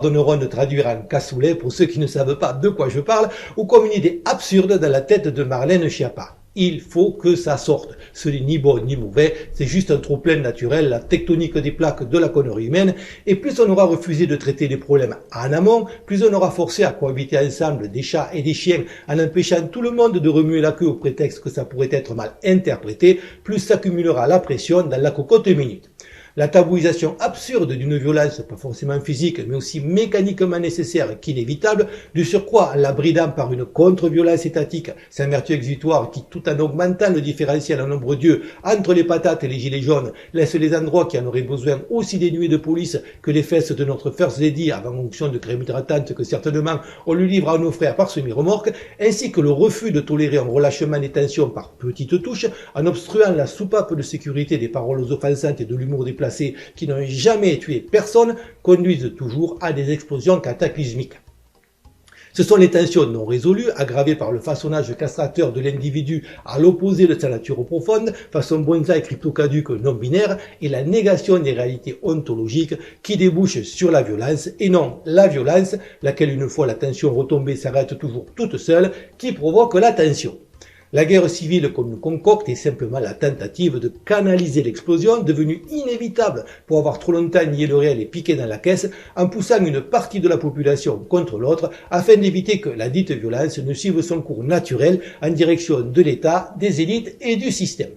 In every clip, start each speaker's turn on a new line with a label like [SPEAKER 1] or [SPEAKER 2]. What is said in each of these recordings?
[SPEAKER 1] Donneront de traduire en cassoulet pour ceux qui ne savent pas de quoi je parle, ou comme une idée absurde dans la tête de Marlène Schiappa. Il faut que ça sorte. Ce n'est ni bon ni mauvais, c'est juste un trop-plein naturel, la tectonique des plaques de la connerie humaine, et plus on aura refusé de traiter les problèmes en amont, plus on aura forcé à cohabiter ensemble des chats et des chiens en empêchant tout le monde de remuer la queue au prétexte que ça pourrait être mal interprété, plus s'accumulera la pression dans la cocotte minute. La tabouisation absurde d'une violence, pas forcément physique, mais aussi mécaniquement nécessaire qu'inévitable, du surcroît en la bridant par une contre-violence étatique, sans vertu exutoire qui, tout en augmentant le différentiel en nombre d'yeux entre les patates et les gilets jaunes, laisse les endroits qui en auraient besoin aussi dénués de police que les fesses de notre First Lady avant onction de crème hydratante que certainement on lui livre à nos frères par semi-remorque, ainsi que le refus de tolérer un relâchement des tensions par petites touches, en obstruant la soupape de sécurité des paroles offensantes et de l'humour des placés qui n'ont jamais tué personne, conduisent toujours à des explosions cataclysmiques. Ce sont les tensions non résolues, aggravées par le façonnage castrateur de l'individu à l'opposé de sa nature profonde, façon bonsaï cryptocaduque non binaire, et la négation des réalités ontologiques qui débouchent sur la violence, et non la violence, laquelle une fois la tension retombée s'arrête toujours toute seule, qui provoque la tension. La guerre civile qu'on nous concocte est simplement la tentative de canaliser l'explosion, devenue inévitable pour avoir trop longtemps nié le réel et piqué dans la caisse, en poussant une partie de la population contre l'autre, afin d'éviter que la dite violence ne suive son cours naturel en direction de l'État, des élites et du système.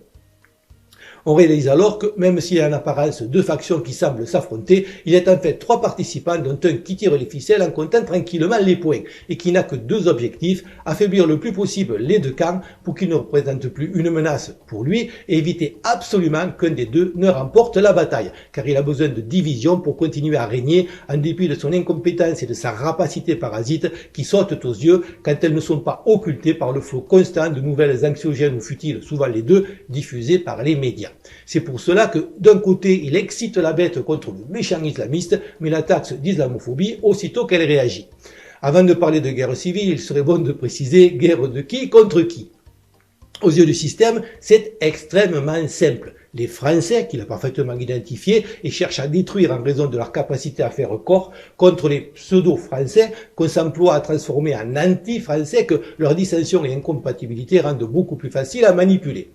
[SPEAKER 1] On réalise alors que, même s'il y a en apparence deux factions qui semblent s'affronter, il est en fait trois participants dont un qui tire les ficelles en comptant tranquillement les points, et qui n'a que deux objectifs, affaiblir le plus possible les deux camps pour qu'ils ne représentent plus une menace pour lui, et éviter absolument qu'un des deux ne remporte la bataille, car il a besoin de division pour continuer à régner en dépit de son incompétence et de sa rapacité parasite qui sautent aux yeux quand elles ne sont pas occultées par le flot constant de nouvelles anxiogènes ou futiles, souvent les deux, diffusées par les médias. C'est pour cela que, d'un côté, il excite la bête contre le méchant islamiste, mais la taxe d'islamophobie aussitôt qu'elle réagit. Avant de parler de guerre civile, il serait bon de préciser guerre de qui contre qui. Aux yeux du système, c'est extrêmement simple. Les Français, qu'il a parfaitement identifiés, et cherchent à détruire en raison de leur capacité à faire corps contre les pseudo-Français qu'on s'emploie à transformer en anti-Français que leur dissension et incompatibilité rendent beaucoup plus facile à manipuler.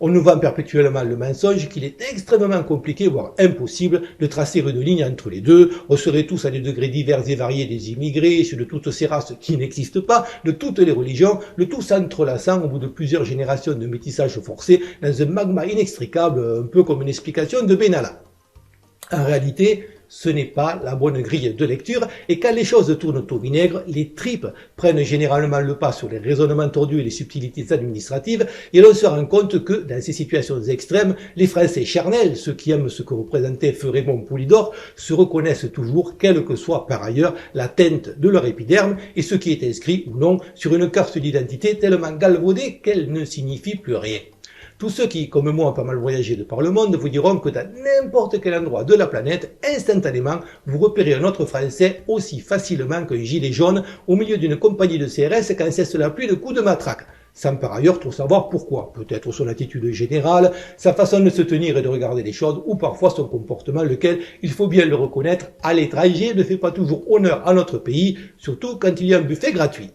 [SPEAKER 1] On nous vend perpétuellement le mensonge qu'il est extrêmement compliqué, voire impossible, de tracer une ligne entre les deux. On serait tous à des degrés divers et variés des immigrés, issus de toutes ces races qui n'existent pas, de toutes les religions, le tout s'entrelaçant au bout de plusieurs générations de métissage forcé dans un magma inextricable, un peu comme une explication de Benalla. En réalité, ce n'est pas la bonne grille de lecture, et quand les choses tournent au vinaigre, les tripes prennent généralement le pas sur les raisonnements tordus et les subtilités administratives, et l'on se rend compte que, dans ces situations extrêmes, les Français charnels, ceux qui aiment ce que représentait feu Raymond Poulidor, se reconnaissent toujours, quelle que soit par ailleurs la teinte de leur épiderme, et ce qui est inscrit ou non sur une carte d'identité tellement galvaudée qu'elle ne signifie plus rien. Tous ceux qui, comme moi, ont pas mal voyagé de par le monde, vous diront que dans n'importe quel endroit de la planète, instantanément, vous repérez un autre Français aussi facilement qu'un gilet jaune au milieu d'une compagnie de CRS quand cesse la pluie de coups de matraque. Sans par ailleurs trop savoir pourquoi. Peut-être son attitude générale, sa façon de se tenir et de regarder les choses, ou parfois son comportement, lequel, il faut bien le reconnaître, à l'étranger ne fait pas toujours honneur à notre pays, surtout quand il y a un buffet gratuit.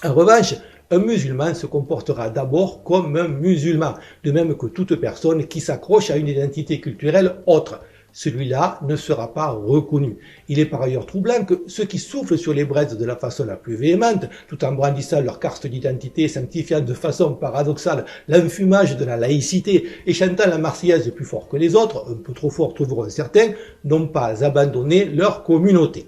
[SPEAKER 1] En revanche, un musulman se comportera d'abord comme un musulman, de même que toute personne qui s'accroche à une identité culturelle autre. Celui-là ne sera pas reconnu. Il est par ailleurs troublant que ceux qui soufflent sur les braises de la façon la plus véhémente, tout en brandissant leur carte d'identité, sanctifiant de façon paradoxale l'enfumage de la laïcité et chantant la Marseillaise plus fort que les autres, un peu trop fort trouveront certains, n'ont pas abandonné leur communauté.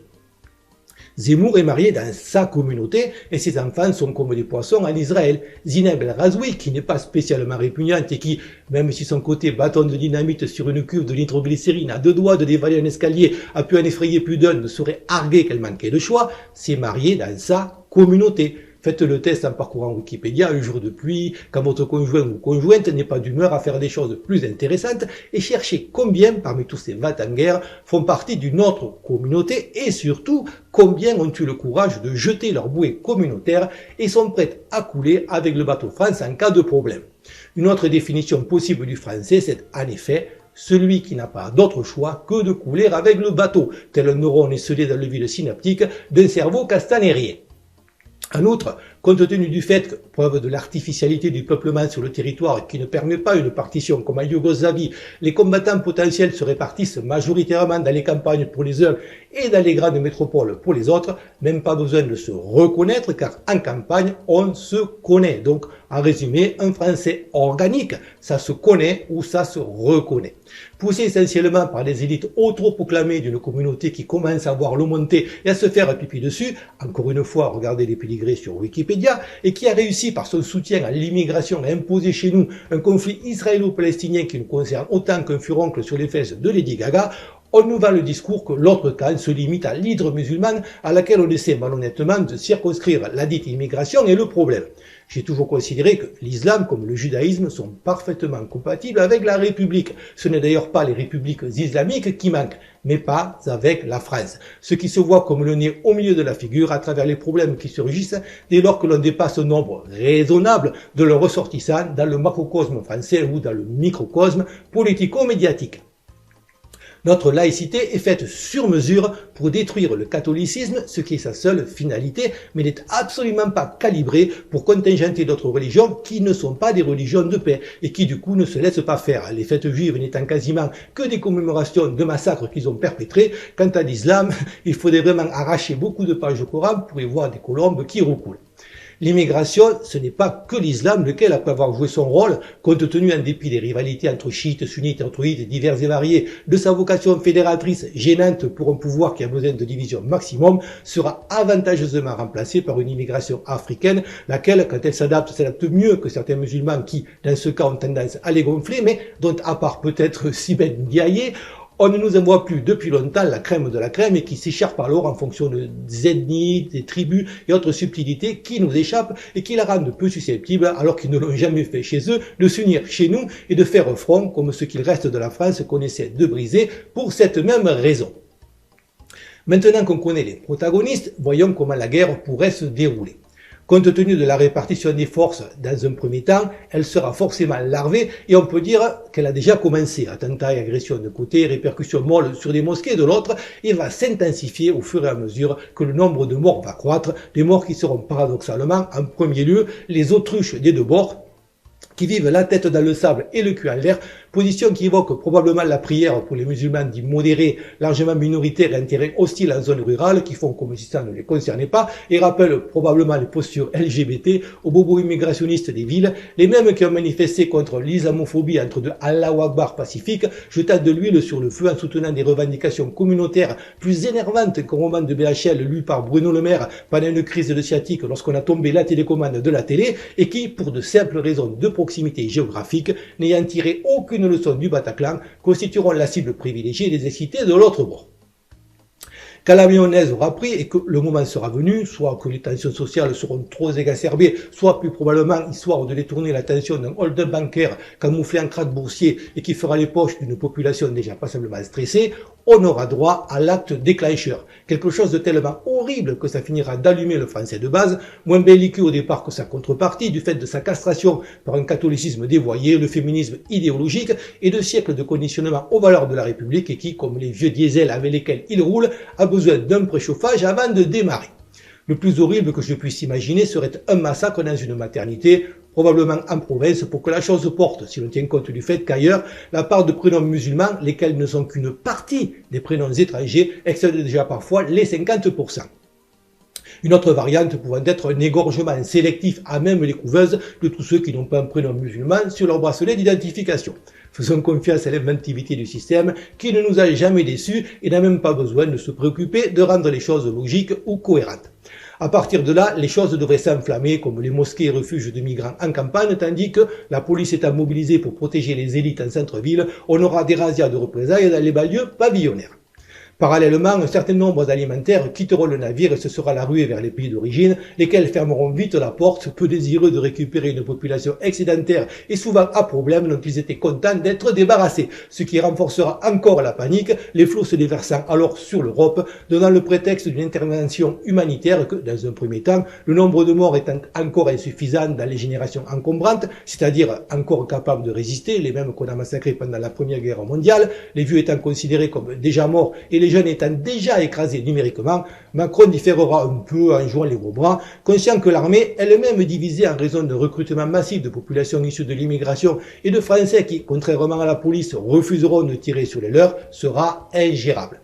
[SPEAKER 1] Zemmour est marié dans sa communauté et ses enfants sont comme des poissons en Israël. Zineb El Razoui, qui n'est pas spécialement répugnante et qui, même si son côté bâton de dynamite sur une cuve de nitroglycérine à deux doigts de dévaler un escalier a pu en effrayer plus d'un, ne saurait arguer qu'elle manquait de choix, s'est marié dans sa communauté. Faites le test en parcourant Wikipédia un jour de pluie, quand votre conjoint ou conjointe n'est pas d'humeur à faire des choses plus intéressantes, et cherchez combien, parmi tous ces va-t-en-guerre, font partie d'une autre communauté, et surtout, combien ont eu le courage de jeter leur bouée communautaire et sont prêts à couler avec le bateau France en cas de problème. Une autre définition possible du français, c'est en effet celui qui n'a pas d'autre choix que de couler avec le bateau, tel un neurone esselé dans le vide synaptique d'un cerveau castanérien. En outre, compte tenu du fait que, preuve de l'artificialité du peuplement sur le territoire qui ne permet pas une partition comme en Yougoslavie, les combattants potentiels se répartissent majoritairement dans les campagnes pour les uns et dans les grandes métropoles pour les autres, même pas besoin de se reconnaître car en campagne, on se connaît. Donc, en résumé, un Français organique, ça se connaît ou ça se reconnaît. Poussé essentiellement par les élites autoproclamées d'une communauté qui commence à voir l'eau monter et à se faire pipi dessus, encore une fois, regardez les pédigrés sur Wikipédia, et qui a réussi par son soutien à l'immigration à imposer chez nous un conflit israélo-palestinien qui nous concerne autant qu'un furoncle sur les fesses de Lady Gaga, on nous vend le discours que l'autre camp se limite à l'hydre musulmane à laquelle on essaie malhonnêtement de circonscrire la dite immigration et le problème. J'ai toujours considéré que l'islam comme le judaïsme sont parfaitement compatibles avec la République. Ce n'est d'ailleurs pas les républiques islamiques qui manquent, mais pas avec la France. Ce qui se voit comme le nez au milieu de la figure à travers les problèmes qui surgissent dès lors que l'on dépasse un nombre raisonnable de leurs ressortissants dans le macrocosme français ou dans le microcosme politico-médiatique. Notre laïcité est faite sur mesure pour détruire le catholicisme, ce qui est sa seule finalité, mais n'est absolument pas calibrée pour contingenter d'autres religions qui ne sont pas des religions de paix et qui du coup ne se laissent pas faire. Les fêtes juives n'étant quasiment que des commémorations de massacres qu'ils ont perpétrés. Quant à l'islam, il faudrait vraiment arracher beaucoup de pages du Coran pour y voir des colombes qui roucoulent. L'immigration, ce n'est pas que l'islam, lequel, après avoir joué son rôle, compte tenu en dépit des rivalités entre chiites, sunnites, autorites diverses et variées, de sa vocation fédératrice gênante pour un pouvoir qui a besoin de division maximum, sera avantageusement remplacé par une immigration africaine, laquelle, quand elle s'adapte mieux que certains musulmans qui, dans ce cas, ont tendance à les gonfler, mais dont, à part peut-être Sibeth Ndiaye, on ne nous envoie plus depuis longtemps la crème de la crème et qui s'écharpe alors en fonction des ethnies, des tribus et autres subtilités qui nous échappent et qui la rendent peu susceptibles, alors qu'ils ne l'ont jamais fait chez eux, de s'unir chez nous et de faire front comme ce qu'il reste de la France qu'on essaie de briser pour cette même raison. Maintenant qu'on connaît les protagonistes, voyons comment la guerre pourrait se dérouler. Compte tenu de la répartition des forces dans un premier temps, elle sera forcément larvée et on peut dire qu'elle a déjà commencé. Attentats et agressions de côté, répercussions molles sur des mosquées de l'autre, et va s'intensifier au fur et à mesure que le nombre de morts va croître, des morts qui seront paradoxalement en premier lieu les autruches des deux bords, qui vivent la tête dans le sable et le cul en l'air, position qui évoque probablement la prière pour les musulmans dits modérés, largement minoritaires et en terrain hostile en zone rurale, qui font comme si ça ne les concernait pas, et rappellent probablement les postures LGBT aux bobos immigrationnistes des villes, les mêmes qui ont manifesté contre l'islamophobie entre deux Allahu Akbar pacifiques, jetant de l'huile sur le feu en soutenant des revendications communautaires plus énervantes qu'un roman de BHL lu par Bruno Le Maire pendant une crise de sciatique lorsqu'on a tombé la télécommande de la télé, et qui, pour de simples raisons de proximité géographique, n'ayant tiré aucune leçon du Bataclan, constitueront la cible privilégiée des excités de l'autre bord. Quand la mayonnaise aura pris et que le moment sera venu, soit que les tensions sociales seront trop exacerbées, soit plus probablement histoire de détourner l'attention d'un hold-up bancaire camouflé en krach boursier et qui fera les poches d'une population déjà passablement stressée, on aura droit à l'acte déclencheur. Quelque chose de tellement horrible que ça finira d'allumer le français de base, moins belliqueux au départ que sa contrepartie, du fait de sa castration par un catholicisme dévoyé, le féminisme idéologique et de siècles de conditionnement aux valeurs de la République et qui, comme les vieux diesels avec lesquels il roule, a besoin d'un préchauffage avant de démarrer. Le plus horrible que je puisse imaginer serait un massacre dans une maternité, probablement en province, pour que la chose porte, si l'on tient compte du fait qu'ailleurs, la part de prénoms musulmans, lesquels ne sont qu'une partie des prénoms étrangers, excède déjà parfois les 50%. Une autre variante pouvant être un égorgement sélectif à même les couveuses de tous ceux qui n'ont pas un prénom musulman sur leur bracelet d'identification. Faisons confiance à l'inventivité du système qui ne nous a jamais déçus et n'a même pas besoin de se préoccuper de rendre les choses logiques ou cohérentes. À partir de là, les choses devraient s'enflammer comme les mosquées et refuges de migrants en campagne, tandis que la police étant mobilisée pour protéger les élites en centre-ville, on aura des razzias de représailles dans les banlieues pavillonnaires. Parallèlement, un certain nombre d'alimentaires quitteront le navire et ce sera la ruée vers les pays d'origine, lesquels fermeront vite la porte, peu désireux de récupérer une population excédentaire et souvent à problème dont ils étaient contents d'être débarrassés, ce qui renforcera encore la panique, les flots se déversant alors sur l'Europe, donnant le prétexte d'une intervention humanitaire que, dans un premier temps, le nombre de morts étant encore insuffisant dans les générations encombrantes, c'est-à-dire encore capables de résister, les mêmes qu'on a massacrés pendant la Première Guerre mondiale, les vieux étant considérés comme déjà morts et les jeunes étant déjà écrasés numériquement, Macron différera un peu en jouant les gros bras, conscient que l'armée, elle-même divisée en raison d'un recrutement massif de populations issues de l'immigration et de Français qui, contrairement à la police, refuseront de tirer sur les leurs, sera ingérable.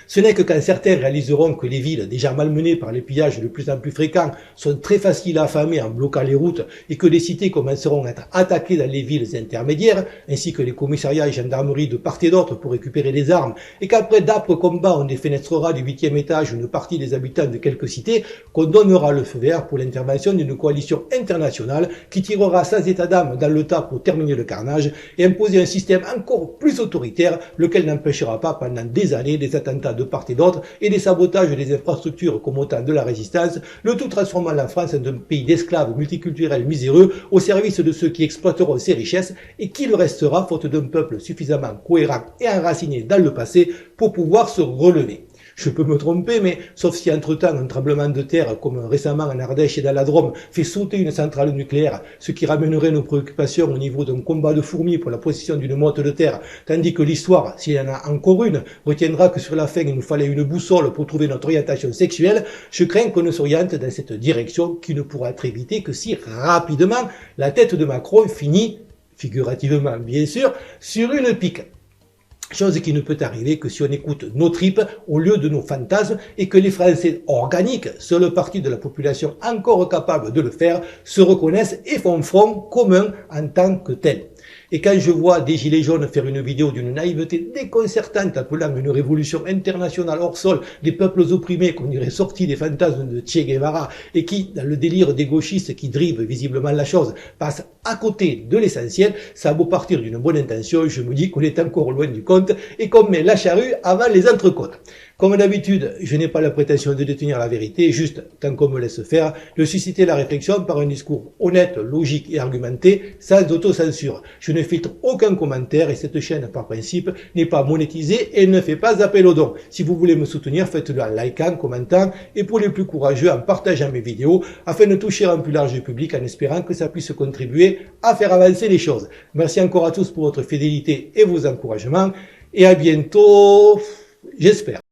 [SPEAKER 1] Ce n'est que quand certains réaliseront que les villes, déjà malmenées par les pillages de plus en plus fréquents, sont très faciles à affamer en bloquant les routes et que les cités commenceront à être attaquées dans les villes intermédiaires, ainsi que les commissariats et gendarmeries de part et d'autre pour récupérer des armes, et qu'après d'âpres combats on défenestrera du 8e étage une partie des habitants de quelques cités, qu'on donnera le feu vert pour l'intervention d'une coalition internationale qui tirera sans état d'âme dans le tas pour terminer le carnage et imposer un système encore plus autoritaire, lequel n'empêchera pas pendant des années des attentats de part et d'autre et des sabotages des infrastructures comme au temps de la résistance, le tout transformant la France en un pays d'esclaves multiculturels miséreux au service de ceux qui exploiteront ses richesses et qui le restera faute d'un peuple suffisamment cohérent et enraciné dans le passé pour pouvoir se relever. Je peux me tromper, mais sauf si entre-temps un tremblement de terre, comme récemment en Ardèche et dans la Drôme, fait sauter une centrale nucléaire, ce qui ramènerait nos préoccupations au niveau d'un combat de fourmis pour la possession d'une motte de terre, tandis que l'histoire, s'il y en a encore une, retiendra que sur la fin il nous fallait une boussole pour trouver notre orientation sexuelle, je crains qu'on ne s'oriente dans cette direction qui ne pourra être évitée que si rapidement la tête de Macron finit, figurativement bien sûr, sur une pique. Chose qui ne peut arriver que si on écoute nos tripes au lieu de nos fantasmes et que les Français organiques, seule partie de la population encore capable de le faire, se reconnaissent et font front commun en tant que tel. Et quand je vois des gilets jaunes faire une vidéo d'une naïveté déconcertante appelant une révolution internationale hors sol des peuples opprimés qu'on dirait sortis des fantasmes de Che Guevara et qui, dans le délire des gauchistes qui drivent visiblement la chose, passent à côté de l'essentiel, ça a beau partir d'une bonne intention, je me dis qu'on est encore loin du compte et qu'on met la charrue avant les entrecôtes. Comme d'habitude, je n'ai pas la prétention de détenir la vérité, juste, tant qu'on me laisse faire, de susciter la réflexion par un discours honnête, logique et argumenté, sans autocensure. Je ne filtre aucun commentaire et cette chaîne, par principe, n'est pas monétisée et ne fait pas appel aux dons. Si vous voulez me soutenir, faites-le en likant, commentant et pour les plus courageux, en partageant mes vidéos, afin de toucher un plus large public en espérant que ça puisse contribuer à faire avancer les choses. Merci encore à tous pour votre fidélité et vos encouragements et à bientôt, j'espère.